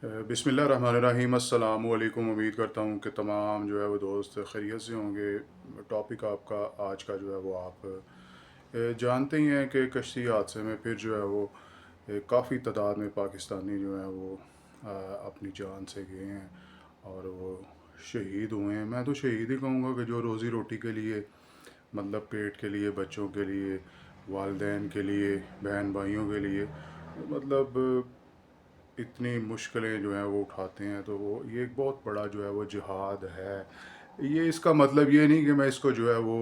बिस्मिल्लाहिर्रहमानिर्रहीम अस्सलाम वालेकुम। उम्मीद करता हूँ कि तमाम जो है वो दोस्त खैरियत से होंगे। टॉपिक आपका आज का जो है वो आप जानते ही हैं कि कश्ती हादसे में फिर जो है वो काफ़ी तादाद में पाकिस्तानी जो हैं वो अपनी जान से गए हैं और वो शहीद हुए हैं। मैं तो शहीद ही कहूँगा कि जो रोज़ी रोटी के लिए, मतलब पेट के लिए, बच्चों के लिए, वालदेन के लिए, बहन भाइयों के लिए, मतलब इतनी मुश्किलें जो हैं वो उठाते हैं, तो वो ये एक बहुत बड़ा जो है वो जिहाद है। ये इसका मतलब ये नहीं कि मैं इसको जो है वो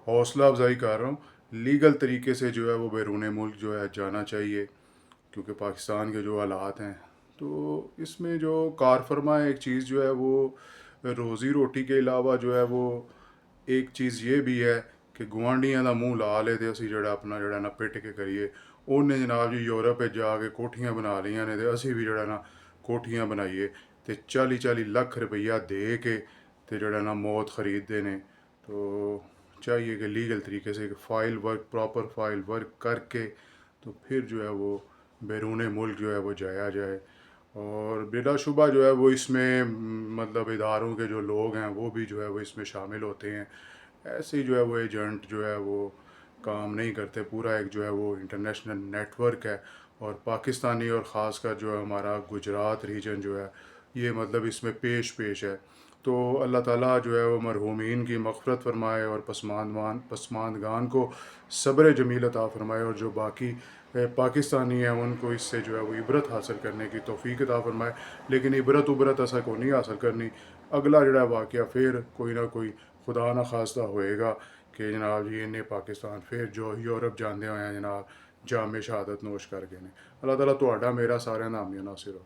हौसला अफजाई कर रहा हूँ। लीगल तरीके से जो है वो बैरून मुल्क जो है जाना चाहिए, क्योंकि पाकिस्तान के जो हालात हैं, तो इसमें जो कार फरमा एक चीज़ जो है वो रोज़ी रोटी के अलावा जो है वो एक चीज़ ये भी है कि गुआंढियां ਦਾ ਮੂੰਹ ਲਾ ਲਏ ਤੇ ਅਸੀਂ ਜਿਹੜਾ ਆਪਣਾ ਜਿਹੜਾ ਨਾ ਪਿੱਟ ਕੇ ਕਰੀਏ। ਉਹਨੇ ਜਨਾਬ ਜੀ ਯੂਰਪ ਵਿੱਚ ਜਾ ਕੇ ਕੋਠੀਆਂ ਬਣਾ ਲਈਆਂ ਨੇ, ਤੇ ਅਸੀਂ ਵੀ ਜਿਹੜਾ ਨਾ ਕੋਠੀਆਂ ਬਣਾਈਏ ਤੇ 40-40 ਲੱਖ ਰੁਪਈਆ ਦੇ ਕੇ ਤੇ ਜਿਹੜਾ ਨਾ ਮੌਤ ਖਰੀदते ਨੇ। तो चाहिए कि लीगल तरीके से file work, proper file work करके तो फिर जो है वो बैरून मुल्क जो है वो जाया जाए। और बिलाशुबा जो है वो इसमें मतलब इदारों के जो लोग हैं वो भी जो है वो इसमें शामिल होते हैं। ऐसे ही जो है वो एजेंट जो है वो काम नहीं करते। पूरा एक जो है वो इंटरनेशनल नेटवर्क है, और पाकिस्तानी और ख़ास कर जो है हमारा गुजरात रीजन जो है ये मतलब इसमें पेश पेश है। तो अल्लाह ताला जो है वो मरहूमीन की मग़फ़िरत फ़रमाए और पसमानदगान को सब्र जमील अता फ़रमाए, और जो बाकी पाकिस्तानी हैं उनको इससे जो है वो इबरत हासिल करने की तौफ़ीक अता फ़रमाए। लेकिन इबरत उबरत असा को नहीं हासिल करनी। अगला जड़ा वाक़या फिर कोई ना कोई खुदा ना खास्ता होएगा कि जनाब जी इन्हें पाकिस्तान फिर जो यूरोप जाते हुए जनाब जामे शहादत नोश कर गए ने। अल्लाह ताला तुहाडा मेरा सारिਆਂ ਦਾ हामिया नासिर हो।